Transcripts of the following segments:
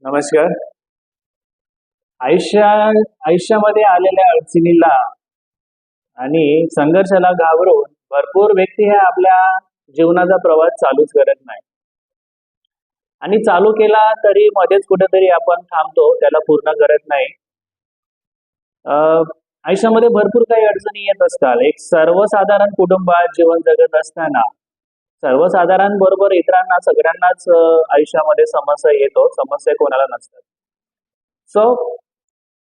नमस्कार. आयुष्या आयुष्यामध्ये आलेल्या अडचणीला आणि संघर्षाला घाबरून भरपूर व्यक्ती हे आपल्या जीवनाचा प्रवास चालूच करत नाही आणि चालू केला तरी मध्येच कुठेतरी आपण थांबतो, त्याला पूर्ण करत नाही. अ, आयुष्यामध्ये भरपूर काही अडचणी येत असतात. एक सर्वसाधारण कुटुंबात जीवन जगत असताना सर्वसाधारण बरोबर इतरांना सगळ्यांनाच आयुष्यामध्ये समस्या येतो. समस्या कोणाला नसतात. सो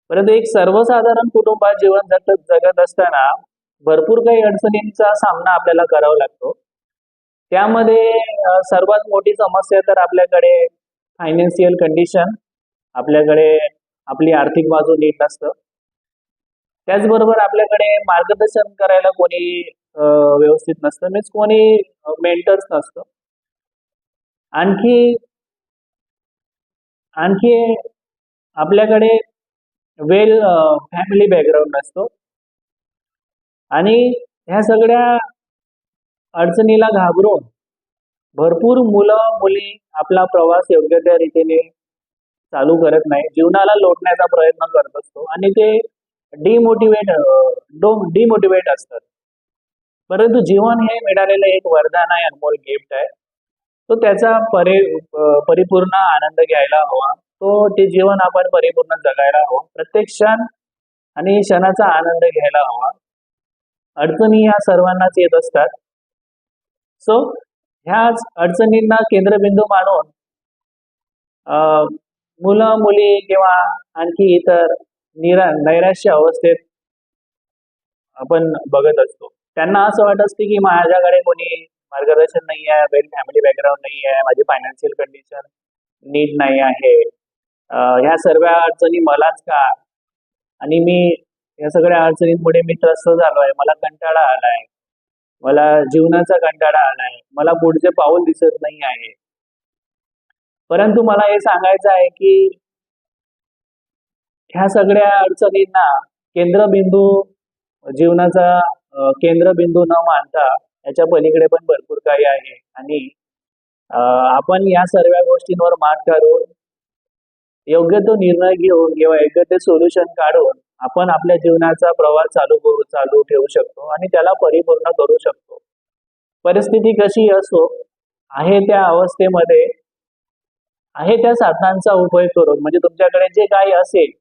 परंतु एक सर्वसाधारण कुटुंबात जीवन जगत असताना भरपूर काही अडचणींचा सामना आपल्याला करावा लागतो. त्यामध्ये सर्वात मोठी समस्या तर आपल्याकडे फायनान्शियल कंडिशन, आपल्याकडे आपली आर्थिक बाजू नीट नसतं. त्याचबरोबर आपल्याकडे मार्गदर्शन करायला कोणी व्यवस्थित नसतं, मीन्स कोणी मेंटर्स नसतं. आणखी आणखी आपल्याकडे वेल फॅमिली बॅकग्राऊंड नसतो आणि ह्या सगळ्या अडचणीला घाबरून भरपूर मुलं मुली आपला प्रवास योग्य त्या रीतीने चालू करत नाही, जीवनाला लोटण्याचा प्रयत्न करत असतो आणि ते डिमोटिवेट डिमोटिवेट असतात. परंतु जीवन हे मिळालेलं एक वरदान आहे, अनमोल गिफ्ट आहे. तो त्याचा परिपूर्ण आनंद घ्यायला हवा. ते जीवन आपण परिपूर्ण जगायला हवं. प्रत्येक क्षण आणि क्षणाचा आनंद घ्यायला हवा. अडचणी ह्या सर्वांनाच येत असतात. सो ह्याच अडचणींना केंद्रबिंदू मानून मुलं मुली किंवा आणखी इतर नैराश्य अवस्थेत आपण बघत असतो. त्यांना असं वाटत असते की माझ्याकडे कोणी मार्गदर्शन नाही आहे, वेल फॅमिली बॅकग्राऊंड नाही आहे, माझी फायनान्शियल कंडिशन नीट नाही आहे, ह्या सर्व अडचणी मलाच का, आणि मी या सगळ्या अडचणींमुळे मी त्रस्त झालो आहे, मला कंटाळा आलाय, मला जीवनाचा कंटाळा आलाय, मला पुढचे पाऊल दिसत नाही आहे. परंतु मला हे सांगायचं आहे की ह्या सगळ्या अडचणींना केंद्रबिंदू जीवनाचा केंद्रबिंदू न मानता याच्या पलीकडे पण भरपूर काही आहे आणि आपण या सर्व गोष्टींवर मात करून योग्य तो निर्णय घेऊन किंवा योग्य ते सोल्युशन काढून आपण आपल्या जीवनाचा प्रवास चालू ठेवू शकतो आणि त्याला परिपूर्ण करू शकतो. परिस्थिती कशी असो, आहे त्या अवस्थेमध्ये आहे त्या साधनांचा उपयोग करून, म्हणजे तुमच्याकडे जे काही असेल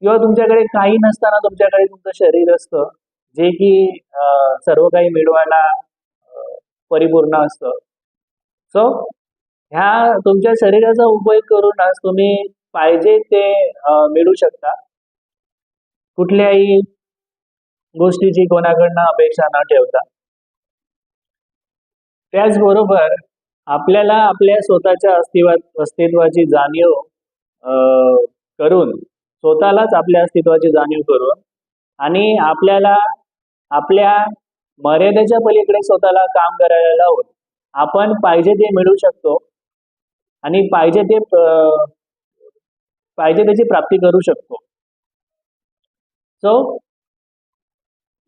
किंवा तुमच्याकडे काही नसताना तुमच्याकडे तुमचं शरीर असतं, जे की सर्व काही मिळवायला परिपूर्ण असतं. सो ह्या तुमच्या शरीराचा उपयोग करूनच तुम्ही पाहिजे ते मिळवू शकता. कुठल्याही गोष्टीची कोणाकडनं अपेक्षा न ठेवता. त्याचबरोबर आपल्याला आपल्या स्वतःच्या अस्तित्वाची जाणीव करून, स्वतःलाच आपल्या अस्तित्वाची जाणीव करून आणि आपल्याला आपल्या मर्यादेच्या पलीकडे स्वतःला काम करायला लावून आपण पाहिजे ते मिळवू शकतो आणि पाहिजे त्याची प्राप्ती करू शकतो. सो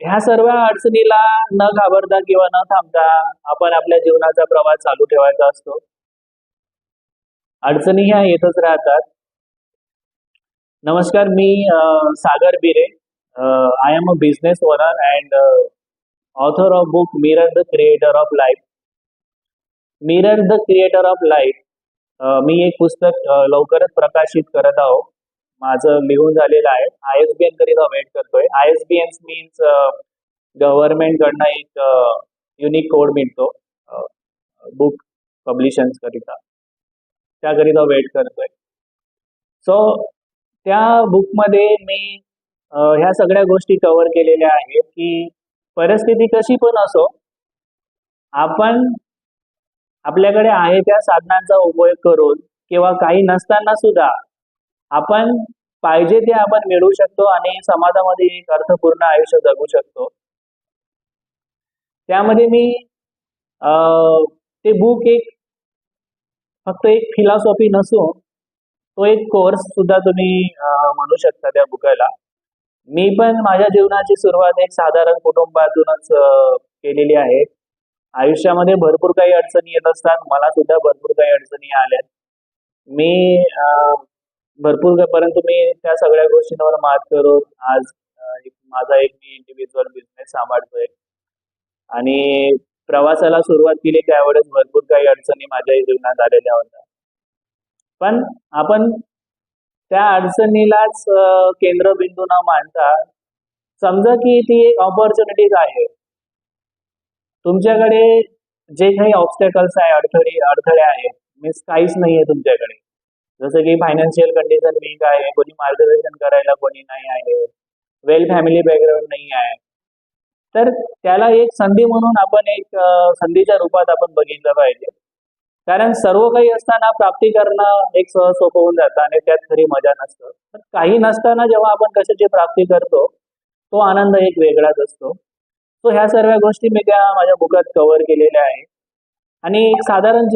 ह्या सर्व अडचणीला न घाबरता किंवा न थांबता आपण आपल्या जीवनाचा प्रवास चालू ठेवायचा असतो. अडचणी ह्या येतच राहतात. नमस्कार, मी Sagar Bire. I am a business owner and author of book mirror the creator of life. Mirror the creator of life मी एक पुस्तक लवकरच प्रकाशित करत आहोत. माझं लिहून झालेलं आहे. ISBN करिता वेट करतोय. ISBN मीन्स गव्हर्नमेंट कडनं एक युनिक कोड मिळतो बुक पब्लिशन्स करिता, त्याकरिता वेट करतोय. सो त्या बुकमध्ये मी ह्या सगळ्या गोष्टी कव्हर केलेल्या आहेत की परिस्थिती कशी पण असो, आपण आपल्याकडे आहे त्या साधनांचा उपयोग करून किंवा काही नसताना सुद्धा आपण पाहिजे ते आपण मिळवू शकतो आणि समाजामध्ये एक अर्थपूर्ण आयुष्य जगू शकतो. त्यामध्ये मी ते बुक फक्त एक फिलॉसॉफी नसून तो एक कोर्स सुद्धा तुम्ही म्हणू शकता त्या बुकाला. मी पण माझ्या जीवनाची सुरुवात एक साधारण कुटुंबातूनच केलेली आहे. आयुष्यामध्ये भरपूर काही अडचणी येत असतात. मला सुद्धा भरपूर काही अडचणी आल्या. मी भरपूर परंतु मी त्या सगळ्या गोष्टींवर मात करून आज माझा एक मी इंडिव्हिज्युअल बिझनेस सांभाळतोय आणि प्रवासाला सुरुवात केली त्यावेळेस भरपूर काही अडचणी माझ्याही जीवनात आलेल्या होत्या. पण आपण त्या अडचणीलाच केंद्रबिंदू न मानता समजा की ती एक ऑपॉर्च्युनिटीज आहे. तुमच्याकडे जे काही ऑब्स्टॅकल्स आहे, अडथळे आहेत, मीन्स काहीच नाहीये तुमच्याकडे. जसं की फायनान्शियल कंडिशन वीक आहे, कोणी मार्गदर्शन करायला कोणी नाही आहे, वेल फॅमिली बॅकग्राऊंड नाही आहे. तर त्याला एक संधी म्हणून आपण एक संधीच्या रूपात आपण बघितलं पाहिजे. कारण सर्व काही असताना प्राप्ती करणं एक सहज सोपं होऊन जातं आणि त्यात खरी मजा नसतं. तर काही नसताना जेव्हा आपण कशाची प्राप्ती करतो तो आनंद एक वेगळाच असतो. सो ह्या सर्व गोष्टी मी त्या माझ्या बुकात कव्हर केलेल्या आहे. आणि एक साधारण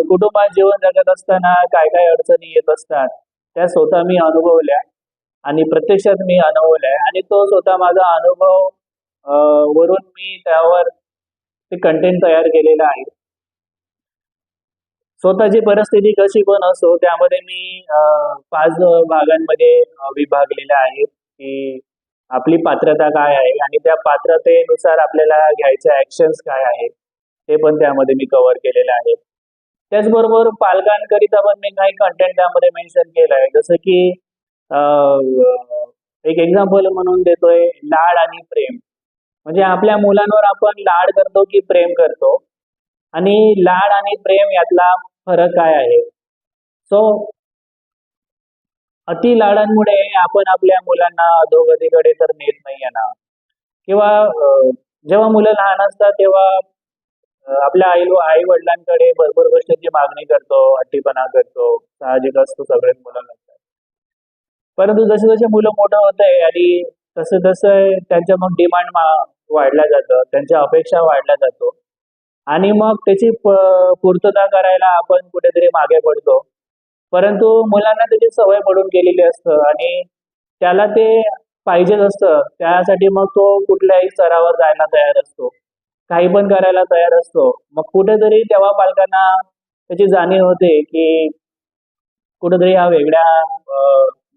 कुटुंबात जीवन जगत असताना काय काय अडचणी येत असतात त्या स्वतः मी अनुभवल्या आणि प्रत्यक्षात मी अनुभवल्या आणि तो स्वतः माझा अनुभव वरून मी त्यावर ते कंटेंट तयार केलेलं आहे. स्वतःची परिस्थिती कशी पण असो त्यामध्ये मी 5 भागांमध्ये विभागलेलं आहे की आपली पात्रता काय आहे आणि त्या पात्रतेनुसार आपल्याला घ्यायच्या ऍक्शन्स काय आहेत ते पण त्यामध्ये मी कव्हर केलेलं आहे. त्याचबरोबर पालकांकरिता पण मी काही कंटेंट त्यामध्ये मेन्शन केलं आहे. जसं की एक एक्झाम्पल म्हणून देतोय लाड आणि प्रेम. म्हणजे आपल्या मुलांवर आपण लाड करतो की प्रेम करतो आणि लाड आणि प्रेम यातला फरक काय आहे. सो अति लाडांमुळे आपण आपल्या मुलांना अधोगतीकडे तर नेत नाही आहे ना. किंवा जेव्हा मुलं लहान असतात तेव्हा आपल्या आई वडिलांकडे भरपूर गोष्टींची मागणी करतो, हट्टीपणा करतो, साहजिक असतो सगळेच मुलं करतात. परंतु जसे जसे मुलं मोठं होत आहे आणि तसं तसं त्यांच्या मग डिमांड वाढल्या जातं, त्यांच्या अपेक्षा वाढल्या जातो आणि मग त्याची पूर्तता करायला आपण कुठेतरी मागे पडतो. परंतु मुलांना त्याची सवय पडून गेलेली असतं आणि त्याला ते पाहिजेच असतं. त्यासाठी मग तो कुठल्याही स्तरावर जायला तयार असतो. काही पण करायला तयार असतो. मग कुठेतरी तेव्हा पालकांना त्याची जाणीव होते की कुठेतरी हा वेगळ्या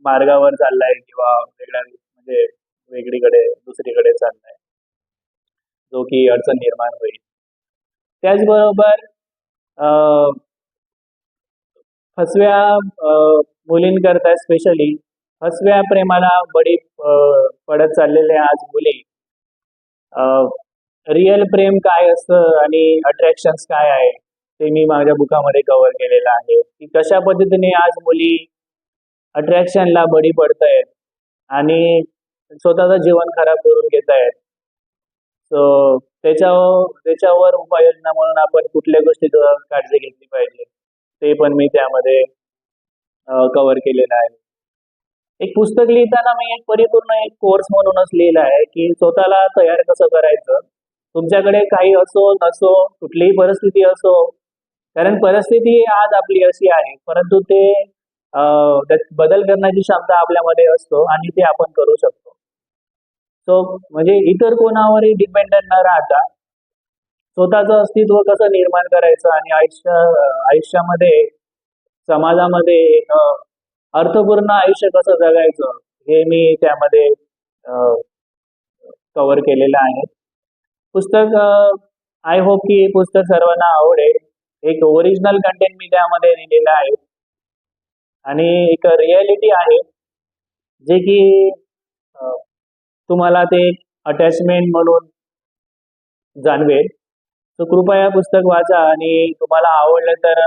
मार्गावर चाललाय किंवा वेगळ्या म्हणजे वेगळीकडे दुसरीकडे चाललाय, जो की अडचण निर्माण होईल. त्याचबरोबर फसव्या मुलींकरता स्पेशली फसव्या प्रेमाला बळी पडत चाललेल्या आज मुली रिअल प्रेम काय असतं आणि अट्रॅक्शन्स काय आहे ते मी माझ्या बुकामध्ये कव्हर केलेलं आहे की कशा पद्धतीने आज मुली अट्रॅक्शनला बळी पडतायत आणि स्वतःचं जीवन खराब करून घेत आहेत. सो त्याच्यावर उपाययोजना म्हणून आपण कुठल्या गोष्टीचं काळजी घेतली पाहिजे ते पण मी त्यामध्ये कव्हर केलेलं आहे. एक पुस्तक लिहिताना मी एक परिपूर्ण एक कोर्स म्हणूनच लिहिला आहे की स्वतःला तयार कसं करायचं. तुमच्याकडे काही असो नसो कुठलीही परिस्थिती असो, कारण परिस्थिती आज आपली अशी आहे परंतु ते त्यात बदल करण्याची क्षमता आपल्यामध्ये असतो आणि ते आपण करू शकतो. सो म्हणजे इतर कोणावरही डिपेंडंट न राहता स्वतःचं अस्तित्व कसं निर्माण करायचं आणि आयुष्यामध्ये समाजामध्ये एक अर्थपूर्ण आयुष्य कसं जगायचं हे मी त्यामध्ये कव्हर केलेलं आहे. पुस्तक आय होप की पुस्तक सर्वांना आवडेल. एक ओरिजिनल कंटेंट मी त्यामध्ये लिहिलेलं आहे आणि एक रियालिटी आहे जे की तुम्हाला ते अटॅचमेंट म्हणून जाणवेल. तर कृपया पुस्तक वाचा आणि तुम्हाला आवडलं तर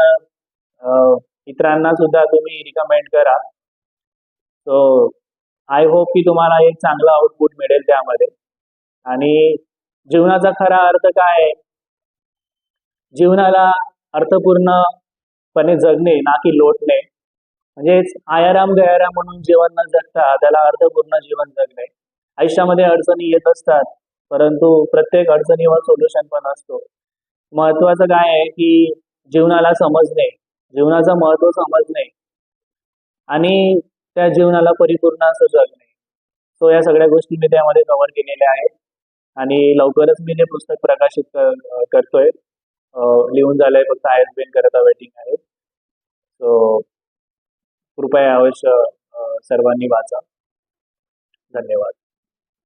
इतरांना सुद्धा तुम्ही रिकमेंड करा. सो आय होप की तुम्हाला एक चांगला आउटपुट मिळेल त्यामध्ये. आणि जीवनाचा खरा अर्थ काय आहे. जीवनाला अर्थपूर्णपणे जगणे ना की लोटणे. म्हणजेच आयाराम गयाराम म्हणून जीवन न जगता त्याला अर्थपूर्ण जीवन जगणे. आयुष्यामध्ये अडचणी येत असतात परंतु प्रत्येक अडचणीवर सोल्युशन पण असतो. महत्वाचं काय आहे की जीवनाला समजणे, जीवनाचं महत्व समजणे आणि त्या जीवनाला परिपूर्ण असं जगणे. सो या सगळ्या गोष्टी मी त्यामध्ये कव्हर केलेल्या आहेत आणि लवकरच मी ते पुस्तक प्रकाशित करतोय. लिहून झालंय, फक्त ISBN करता वेटिंग आहे. सो कृपया अवश्य सर्वांनी वाचा. धन्यवाद.